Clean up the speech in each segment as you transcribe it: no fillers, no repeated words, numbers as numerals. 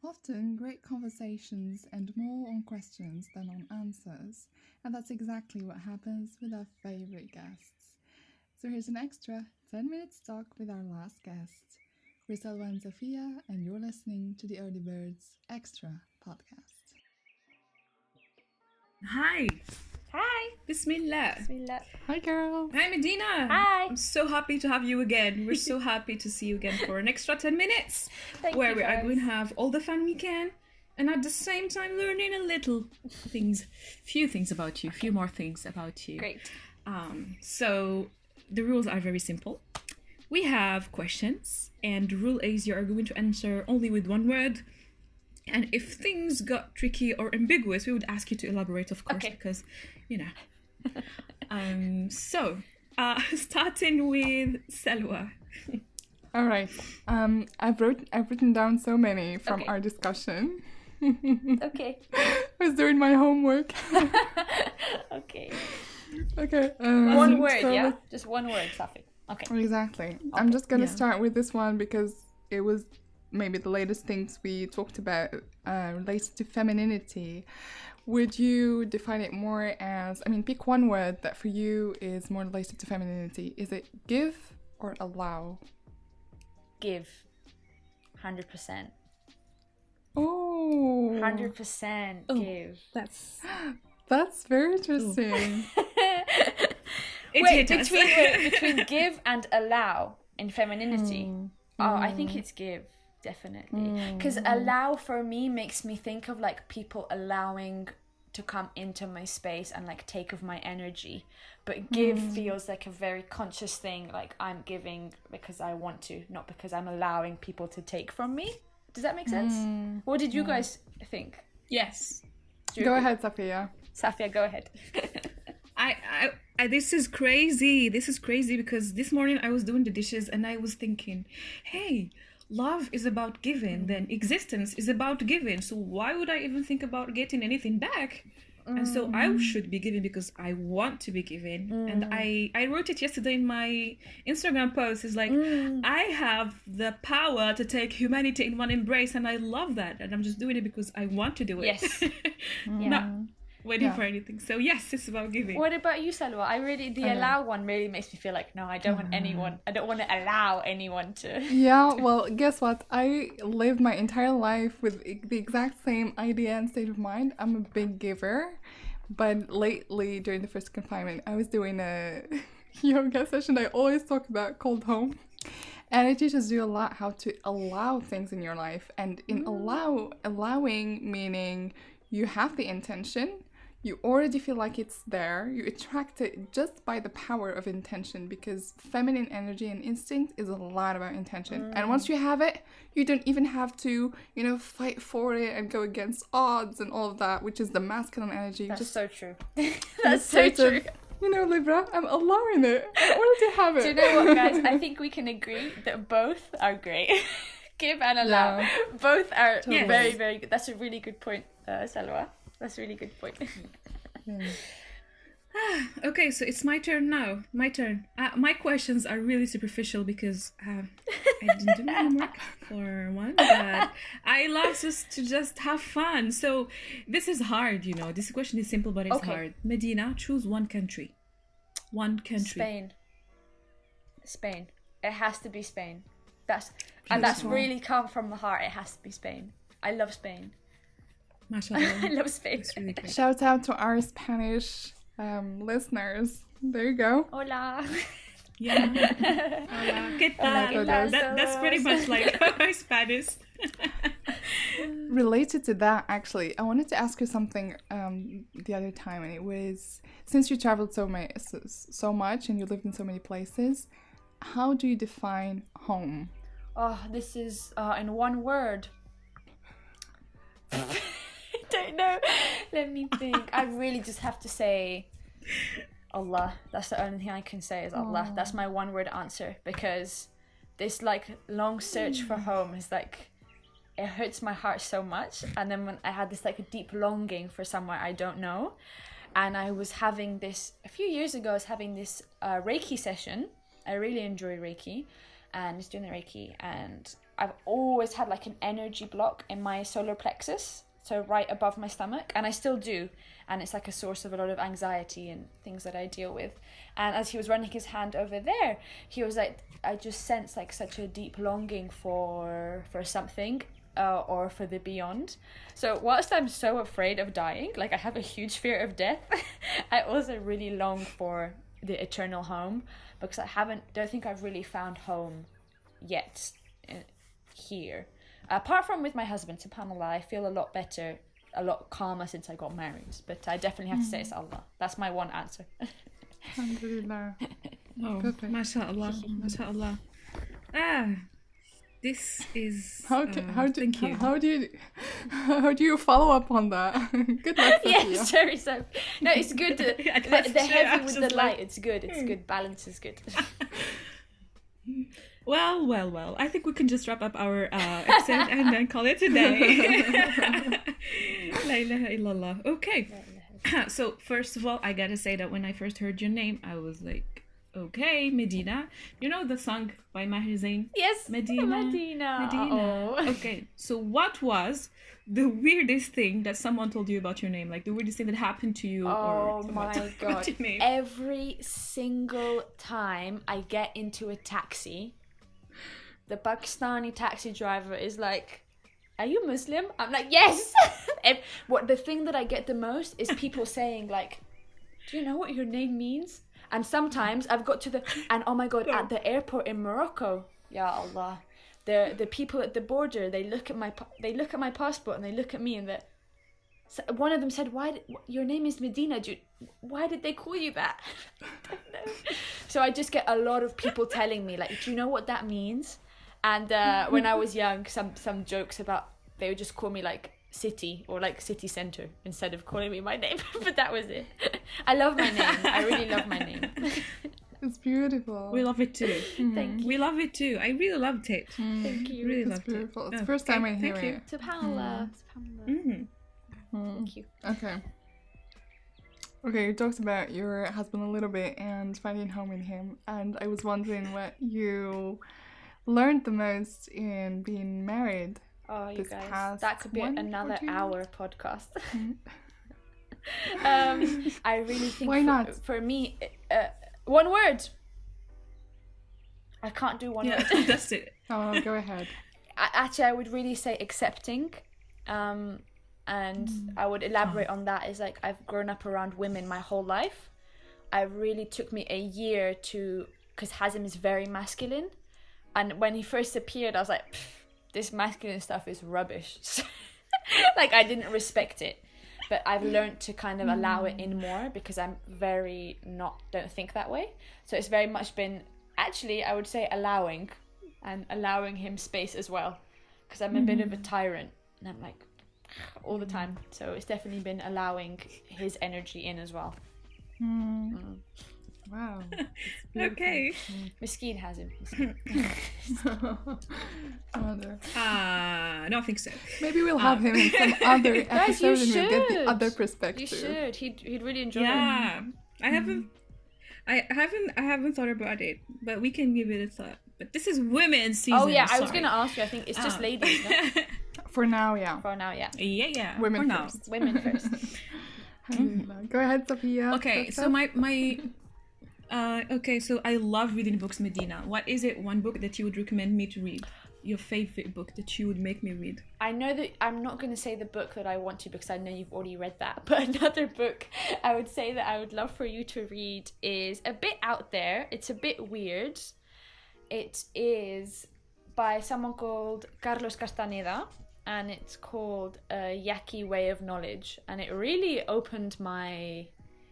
Often great conversations end more on questions than on answers, and that's exactly what happens with our favorite guests. So here's an extra 10-minute talk with our last guest. We're Selva and Sophia, and you're listening to the Early Birds Extra podcast. Hi. Hi. Bismillah. Bismillah. Hi, girls. Hi, Medina. Hi. I'm so happy to have you again. We're so happy to see you again for an extra 10 minutes where we are going to have all the fun we can and at the same time learning a few things about you, few more things about you. Great. So the rules are very simple. We have questions, and rule A is you are going to answer only with one word. And if things got tricky or ambiguous, we would ask you to elaborate, of course, because, starting with Selwa. All right. I've written down so many from our discussion. Okay. I was doing my homework. Okay. Okay. One word, yeah? Just one word, Safi. Okay. Exactly. I'm just going to start with this one because it was maybe the latest things we talked about related to femininity. Would you define it more as, pick one word that for you is more related to femininity. Is it give or allow? Give. 100%. Oh. 100% give. That's very interesting. Wait, between give and allow in femininity. I think it's give, definitely. Because allow for me makes me think of like people allowing to come into my space and like take of my energy. But give feels like a very conscious thing, like I'm giving because I want to, not because I'm allowing people to take from me. Does that make sense? What did you guys think? Yes. Go ahead, Safia. Safia, go ahead. This is crazy. This is crazy because this morning I was doing the dishes and I was thinking, hey, love is about giving, then existence is about giving. So why would I even think about getting anything back? And so I should be giving because I want to be giving. And I wrote it yesterday in my Instagram post. It's like, I have the power to take humanity in one embrace, and I love that. And I'm just doing it because I want to do it. Yes. Not waiting for anything. So yes, it's about giving. What about you, Salwa? Allow one really makes me feel like, no, I don't want anyone. I don't want to allow anyone to. Yeah, well, guess what? I lived my entire life with the exact same idea and state of mind. I'm a big giver. But lately, during the first confinement, I was doing a yoga session I always talk about called Home. And it teaches you a lot how to allow things in your life. And in allowing meaning you have the intention, you already feel like it's there, you attract it just by the power of intention, because feminine energy and instinct is a lot about intention. And once you have it, you don't even have to, fight for it and go against odds and all of that, which is the masculine energy. That's just so true. That's so true. Libra, I'm allowing it. I wanted to have it. Do you know what, guys? I think we can agree that both are great. Give and allow. Yeah. Both are very, very good. That's a really good point, Salwa. That's a really good point. Okay, so it's my turn now. My turn. My questions are really superficial because I didn't do my homework for one, but I love to just have fun. So this is hard, This question is simple, but it's hard. Medina, choose one country. One country. Spain. It has to be Spain. That's really come from the heart. It has to be Spain. I love Spain. Mashallah. I love Spain. It's really great. Shout out to our Spanish listeners. There you go. Hola. Yeah. Hola. ¿Qué tal? That's pretty much like Spanish. Related to that, actually, I wanted to ask you something the other time, and it was, since you traveled so much and you lived in so many places, how do you define home? Oh, this is in one word. I don't know. Let me think. I really just have to say Allah. That's the only thing I can say is Allah. Aww. That's my one word answer, because this like long search for home is like, it hurts my heart so much. And then when I had this like a deep longing for somewhere I don't know, and I was having this a few years ago. I was having this Reiki session. I really enjoy Reiki, and I was doing the Reiki, and I've always had like an energy block in my solar plexus, so right above my stomach, and I still do, and it's like a source of a lot of anxiety and things that I deal with. And as he was running his hand over there, he was like, I just sense like such a deep longing for something, or for the beyond. So whilst I'm so afraid of dying, like I have a huge fear of death, I also really long for the eternal home, because I don't think I've really found home yet here. Apart from with my husband, subhanAllah, I feel a lot better, a lot calmer since I got married. But I definitely have to say it's Allah. That's my one answer. Alhamdulillah. Oh, Perfect. mashallah, mashallah. This is. How do you follow up on that? Good luck, Sophia. Yeah, sorry, so no, it's good. The heavy with the light, it's good. It's good. Balance is good. Well. I think we can just wrap up our episode and then call it a day. La ilaha illallah. Okay. So first of all, I gotta say that when I first heard your name, I was like, okay, Medina. You know the song by Maher Zain? Yes, Medina. Oh. Okay, so what was the weirdest thing that someone told you about your name? Like the weirdest thing that happened to you? Oh or my about god! your name? Every single time I get into a taxi, the Pakistani taxi driver is like, "Are you Muslim?" I'm like, "Yes." The thing that I get the most is people saying like, "Do you know what your name means?" And sometimes I've got to and oh my god, at the airport in Morocco, Ya Allah, the people at the border, they look at my passport and they look at me, and one of them said, your name is Medina, why did they call you that? I don't know. So I just get a lot of people telling me like, do you know what that means? And when I was young, some jokes about, they would just call me like city or like city center instead of calling me my name. But that was it. I love my name. I really love my name. It's beautiful. We love it too. Thank you. We love it too. I really loved it. Thank you. Really It's loved beautiful. it. It's the first time I hear thank you. it. SubhanAllah. Thank you. Okay. Okay, you talked about your husband a little bit and finding home in him, and I was wondering what you learned the most in being married. Oh, you This guys, past that could be 1 or another 2 hour podcast. I really think Why not? For me, one word. I can't do one word. That's it. Oh, go ahead. Actually, I would really say accepting. And I would elaborate on that is like, I've grown up around women my whole life. It really took me a year because Hazim is very masculine. And when he first appeared, I was like, this masculine stuff is rubbish. Like, I didn't respect it. But I've learned to kind of allow it in more because I'm don't think that way. So it's very much been, actually, I would say allowing him space as well. Because I'm a bit of a tyrant. And I'm like, all the time. So it's definitely been allowing his energy in as well. Wow. Okay. Miskeen has him. I don't think so. Maybe we'll have him in some other Guys, you episode and we'll get the should. other You perspective. should. He'd really enjoy it. Yeah, I haven't thought about it, but we can give it a thought. But this is women's season. Oh yeah, I was sorry. gonna ask you. I think it's just ladies. No? For now, yeah. For now, yeah. Yeah. Women for now. first. Women first. Go ahead, Sophia. Okay, so so I love reading books, Medina. What is it? One book that you would recommend me to read? Your favorite book that you would make me read? I know that I'm not going to say the book that I want to because I know you've already read that. But another book I would say that I would love for you to read is a bit out there. It's a bit weird. It is by someone called Carlos Castaneda, and it's called A Yaqui Way of Knowledge. And it really opened my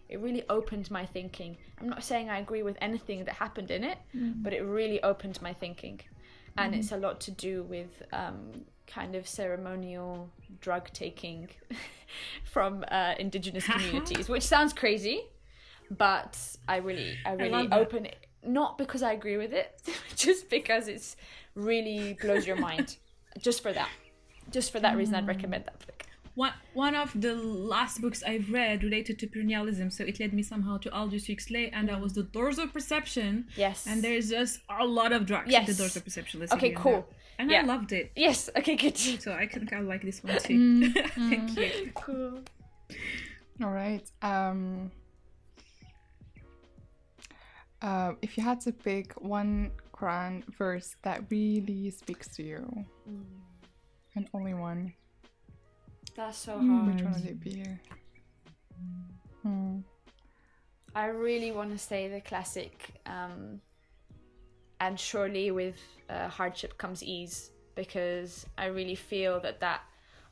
thinking. I'm not saying I agree with anything that happened in it, but it really opened my thinking. And it's a lot to do with kind of ceremonial drug taking from indigenous communities, which sounds crazy, but I really open it. Not because I agree with it, just because it's really blows your mind. Just for that reason, I'd recommend that book. One of the last books I've read related to perennialism, so it led me somehow to Aldous Huxley, and that was The Doors of Perception. Yes. And there's just a lot of drugs in The Doors of Perception. Okay, cool. And I loved it. Yes, okay, good. So I think I like this one too. Thank you. Cool. All right. If you had to pick one Quran verse that really speaks to you, and only one, That's so hard. which one would it be? I really want to say the classic, and surely with hardship comes ease, because I really feel that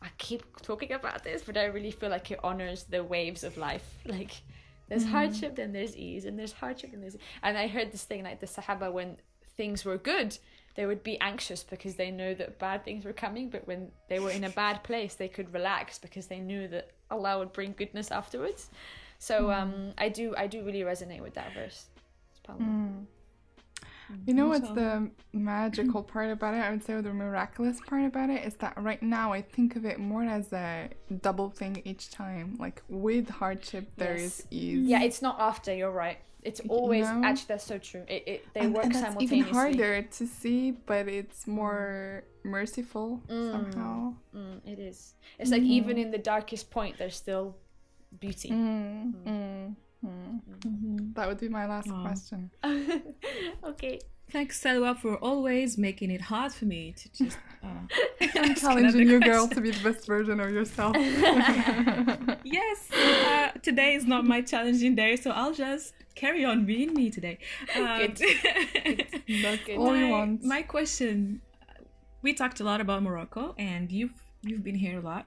I keep talking about this, but I really feel like it honors the waves of life. Like, there's hardship, then there's ease, and there's hardship, and there's... And I heard this thing, like the Sahaba, when things were good, they would be anxious because they know that bad things were coming, but when they were in a bad place, they could relax because they knew that Allah would bring goodness afterwards. So I do really resonate with that verse. You know what's the magical part about it? I would say the miraculous part about it is that right now I think of it more as a double thing each time. Like, with hardship, there is ease. Yeah, it's not after, you're right. It's always, actually, that's so true. They work and that's simultaneously. even harder to see, but it's more merciful somehow. It is. It's like even in the darkest point, there's still beauty. That would be my last question. Okay. Thanks, Salwa, for always making it hard for me to just... I'm challenging you, girl, to be the best version of yourself. Yes, today is not my challenging day, so I'll just carry on being me today. Good. That's all you want. My question, we talked a lot about Morocco, and you've been here a lot.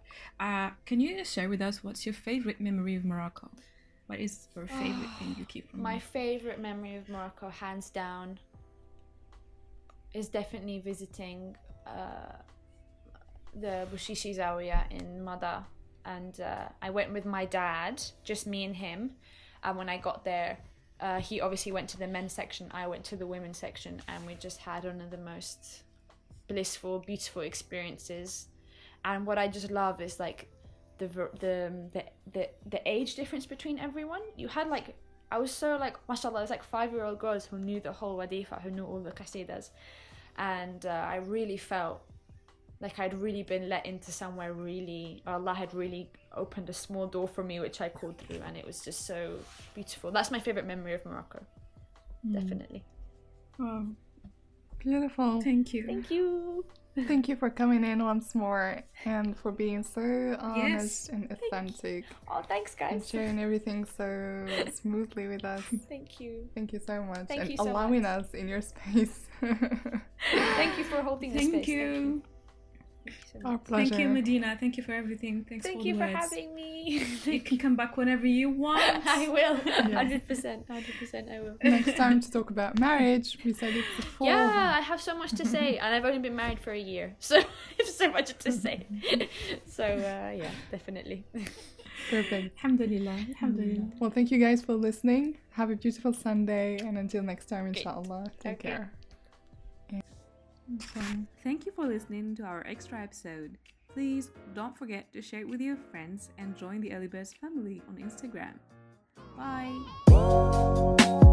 Can you share with us what's your favorite memory of Morocco? What is your favorite thing you keep from My Morocco? favorite memory of Morocco, hands down, is definitely visiting the Bouchichi Zawiya in Madha. And I went with my dad, just me and him. And when I got there, he obviously went to the men's section, I went to the women's section, and we just had one of the most blissful, beautiful experiences. And what I just love is like the age difference between everyone. You had like, I was so like, mashallah, there's like 5-year-old girls who knew the whole wadifa, who knew all the qasidas, and I really felt like I'd really been let into somewhere really, or Allah had really opened a small door for me, which I called through, and it was just so beautiful. That's my favorite memory of Morocco, definitely. Oh, beautiful. Thank you. Thank you. Thank you for coming in once more and for being so honest and authentic. Oh, thanks, And guys. sharing everything so smoothly with us. Thank you. Thank you so much. Thank and you so allowing much. us in your space. Thank you for holding the Thank space. you. Thank you so Our much. pleasure. Thank you, Medina. Thank you for everything. Thanks Thank for you the for words. having me. You can come back whenever you want. I will. 100%. 100% I will. Next time to talk about marriage. We said it's a full. Yeah, I have so much to say, and I've only been married for a year, so I have so much to say. So yeah, definitely. Perfect. Alhamdulillah. Alhamdulillah. Well, thank you guys for listening. Have a beautiful Sunday, and until next time, inshallah. Take Okay. care. Thank you for listening to our extra episode. Please don't forget to share it with your friends and join the Early Birds family on Instagram. Bye!